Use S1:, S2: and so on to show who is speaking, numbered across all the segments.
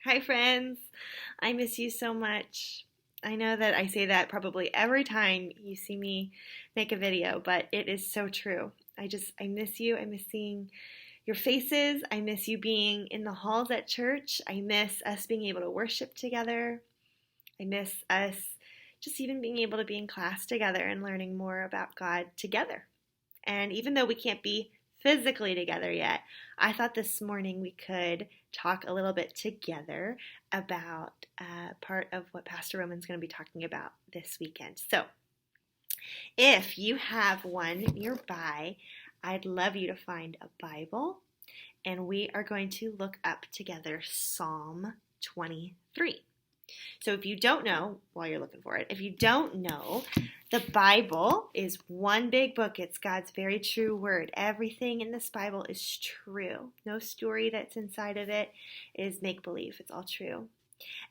S1: Hi, friends. I miss you so much. I know that I say that probably every time you see me make a video, but it is so true. I miss you. I miss seeing your faces. I miss you being in the halls at church. I miss us being able to worship together. I miss us just even being able to be in class together and learning more about God together. And even though we can't be physically together yet, I thought this morning we could talk a little bit together about part of what Pastor Roman's going to be talking about this weekend. So, if you have one nearby, I'd love you to find a Bible, and we are going to look up together Psalm 23. So if you don't know, while you're looking for it, if you don't know, the Bible is one big book. It's God's very true word. Everything in this Bible is true. No story that's inside of it is make-believe. It's all true.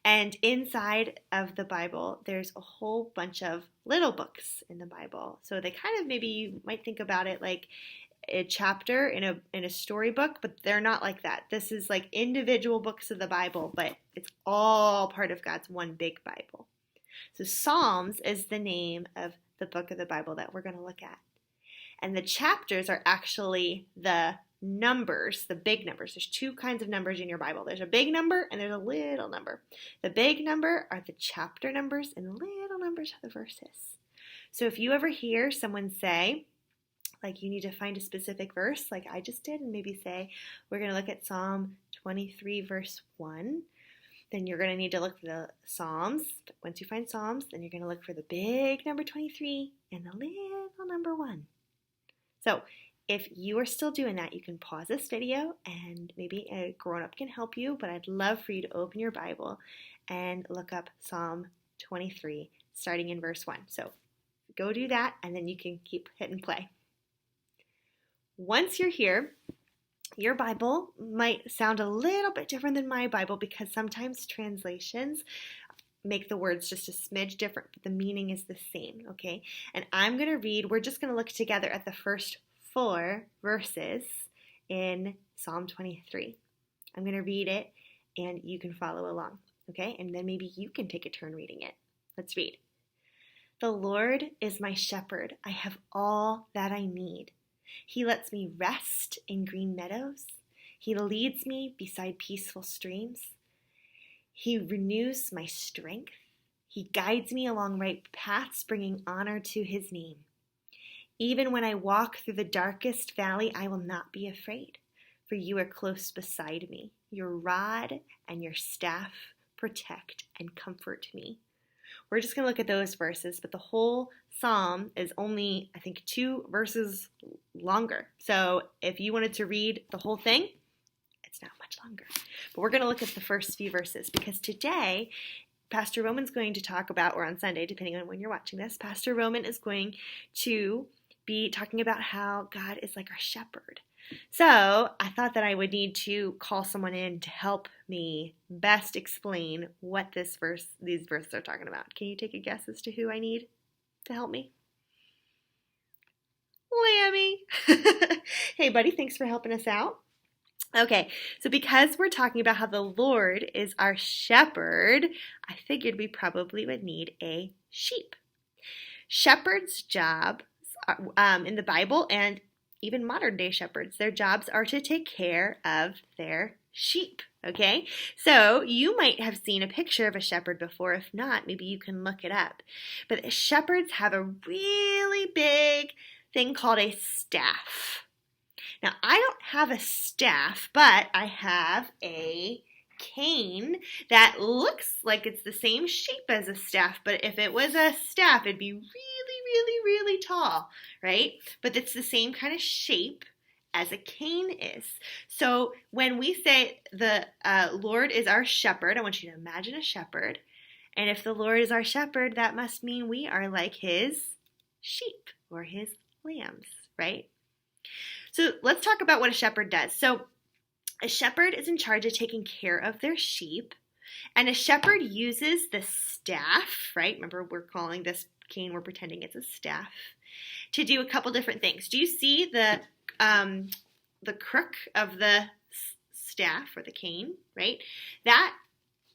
S1: And inside of the Bible, there's a whole bunch of little books in the Bible. So they kind of, maybe you might think about it like a chapter in a storybook, but they're not like that. This is like individual books of the Bible, but it's all part of God's one big Bible. So Psalms is the name of the book of the Bible that we're going to look at. And the chapters are actually the numbers, the big numbers. There's two kinds of numbers in your Bible. There's a big number and there's a little number. The big number are the chapter numbers and the little numbers are the verses. So if you ever hear someone say, like you need to find a specific verse like I just did and maybe say, we're going to look at Psalm 23 verse 1, then you're going to need to look for the Psalms. But once you find Psalms, then you're going to look for the big number 23 and the little number 1. So if you are still doing that, you can pause this video and maybe a grown-up can help you, but I'd love for you to open your Bible and look up Psalm 23 starting in verse 1. So go do that and then you can keep hitting play. Once you're here, your Bible might sound a little bit different than my Bible because sometimes translations make the words just a smidge different, but the meaning is the same, okay? And I'm going to read, we're just going to look together at the first 4 verses in Psalm 23. I'm going to read it and you can follow along, okay? And then maybe you can take a turn reading it. Let's read. The Lord is my shepherd. I have all that I need. He lets me rest in green meadows. He leads me beside peaceful streams. He renews my strength. He guides me along right paths, bringing honor to his name. Even when I walk through the darkest valley, I will not be afraid, for you are close beside me. Your rod and your staff protect and comfort me. We're just going to look at those verses, but the whole psalm is only, I think, 2 verses longer. So if you wanted to read the whole thing, it's not much longer. But we're going to look at the first few verses because today, Pastor Roman's going to talk about, or on Sunday, depending on when you're watching this, Pastor Roman is going to be talking about how God is like our shepherd. So I thought that I would need to call someone in to help me best explain what these verses are talking about. Can you take a guess as to who I need to help me? Lammy. Hey, buddy, thanks for helping us out. Okay, so because we're talking about how the Lord is our shepherd, I figured we probably would need a sheep. Shepherds' jobs in the Bible and even modern day shepherds, their jobs are to take care of their sheep, okay? So you might have seen a picture of a shepherd before. If not, maybe you can look it up. But shepherds have a really big thing called a staff. Now, I don't have a staff, but I have a cane that looks like it's the same shape as a staff, but if it was a staff, it'd be really tall, right? But it's the same kind of shape as a cane is. So when we say the Lord is our shepherd, I want you to imagine a shepherd. And if the Lord is our shepherd, that must mean we are like his sheep or his lambs, right? So let's talk about what a shepherd does. So a shepherd is in charge of taking care of their sheep. And a shepherd uses the staff, right? Remember, we're calling this cane, we're pretending it's a staff, to do a couple different things. Do you see the crook of the staff or the cane, right? That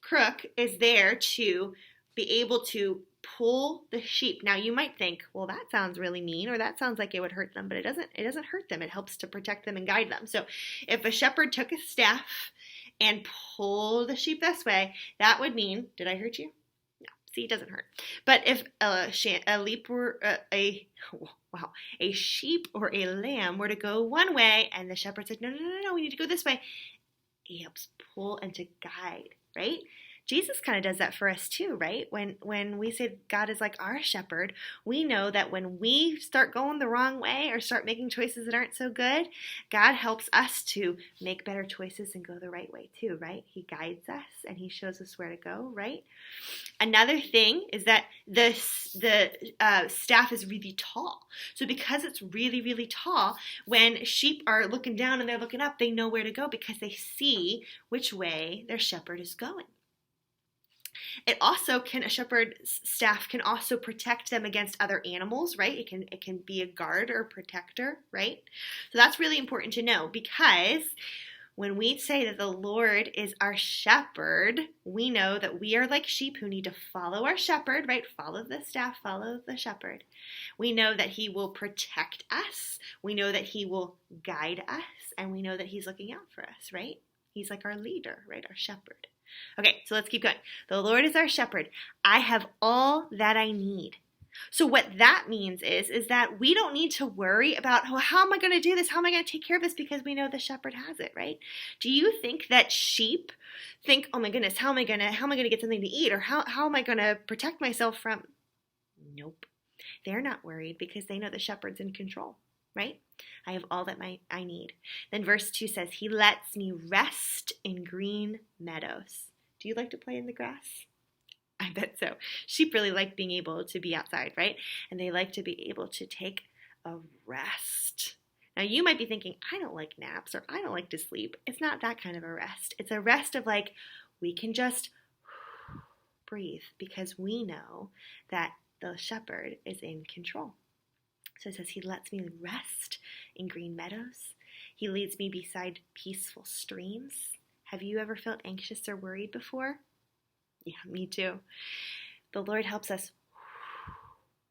S1: crook is there to be able to pull the sheep. Now you might think, well, that sounds really mean, or that sounds like it would hurt them, but it doesn't hurt them. It helps to protect them and guide them. So if a shepherd took a staff and pulled the sheep this way, that would mean, did I hurt you? No. See, it doesn't hurt. But if a sheep or a lamb were to go one way and the shepherd said, no, we need to go this way, he helps pull and to guide, right? Jesus kind of does that for us too, right? When we say God is like our shepherd, we know that when we start going the wrong way or start making choices that aren't so good, God helps us to make better choices and go the right way too, right? He guides us and he shows us where to go, right? Another thing is that the staff is really tall. So because it's really, really tall, when sheep are looking down and they're looking up, they know where to go because they see which way their shepherd is going. It also a shepherd's staff can also protect them against other animals, right? It can be a guard or a protector, right? So that's really important to know, because when we say that the Lord is our shepherd, we know that we are like sheep who need to follow our shepherd, right? Follow the staff, follow the shepherd. We know that he will protect us. We know that he will guide us, and we know that he's looking out for us, right? He's like our leader, right? Our shepherd. Okay, so let's keep going. The Lord is our shepherd. I have all that I need. So what that means is that we don't need to worry about, oh, how am I going to do this? How am I going to take care of this? Because we know the shepherd has it, right? Do you think that sheep think, oh my goodness, how am I going to get something to eat? Or how am I going to protect myself from? Nope. They're not worried because they know the shepherd's in control, right? I have all that I need. Then verse 2 says, he lets me rest in green meadows. Do you like to play in the grass? I bet so. Sheep really like being able to be outside, right? And they like to be able to take a rest. Now you might be thinking, I don't like naps, or I don't like to sleep. It's not that kind of a rest. It's a rest of like, we can just breathe because we know that the shepherd is in control. So it says he lets me rest in green meadows. He leads me beside peaceful streams. Have you ever felt anxious or worried before? Yeah, me too. The Lord helps us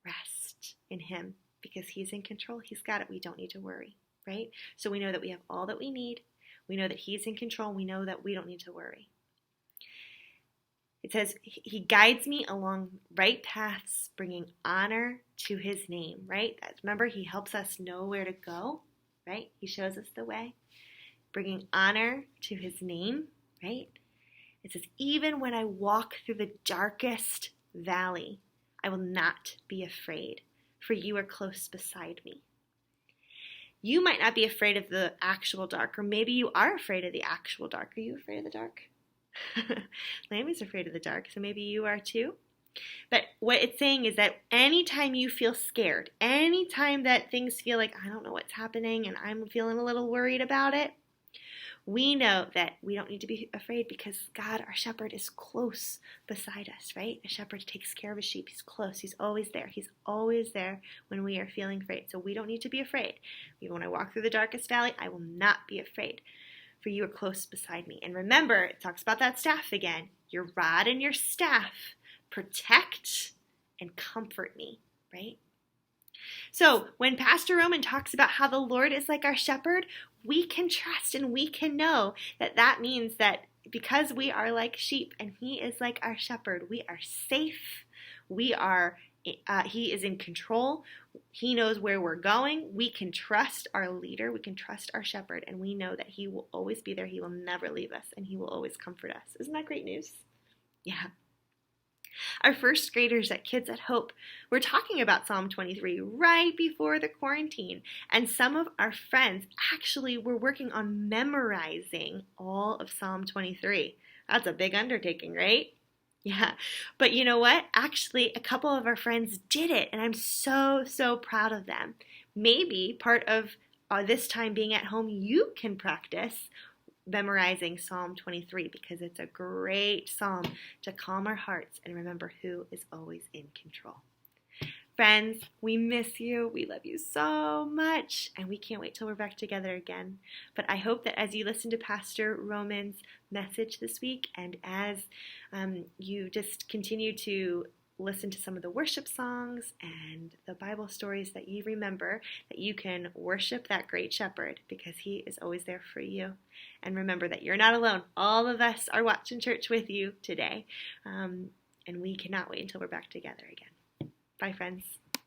S1: rest in him because he's in control. He's got it. We don't need to worry, right? So we know that we have all that we need. We know that he's in control. We know that we don't need to worry. It says he guides me along right paths, bringing honor to his name, right? Remember, he helps us know where to go, right? He shows us the way, bringing honor to his name, right? It says, even when I walk through the darkest valley, I will not be afraid, for you are close beside me. You might not be afraid of the actual dark, or maybe you are afraid of the actual dark. Are you afraid of the dark? Lammy's afraid of the dark, so maybe you are too. But what it's saying is that anytime you feel scared, anytime that things feel like, I don't know what's happening and I'm feeling a little worried about it, we know that we don't need to be afraid because God, our shepherd, is close beside us, right? A shepherd takes care of his sheep. He's close. He's always there. He's always there when we are feeling afraid. So we don't need to be afraid. Even when I walk through the darkest valley, I will not be afraid, for you are close beside me. And remember, it talks about that staff again. Your rod and your staff protect and comfort me, right? So when Pastor Roman talks about how the Lord is like our shepherd, we can trust and we can know that that means that because we are like sheep and he is like our shepherd, we are safe. He is in control. He knows where we're going. We can trust our leader. We can trust our shepherd. And we know that he will always be there. He will never leave us. And he will always comfort us. Isn't that great news? Yeah. Our first graders at Kids at Hope were talking about Psalm 23 right before the quarantine. And some of our friends actually were working on memorizing all of Psalm 23. That's a big undertaking, right? Yeah, but you know what? Actually, a couple of our friends did it, and I'm so, so proud of them. Maybe part of this time being at home, you can practice memorizing Psalm 23 because it's a great psalm to calm our hearts and remember who is always in control. Friends, we miss you. We love you so much. And we can't wait till we're back together again. But I hope that as you listen to Pastor Roman's message this week, and as you just continue to listen to some of the worship songs and the Bible stories, that you remember that you can worship that great shepherd because he is always there for you. And remember that you're not alone. All of us are watching church with you today. And we cannot wait until we're back together again. Bye, friends.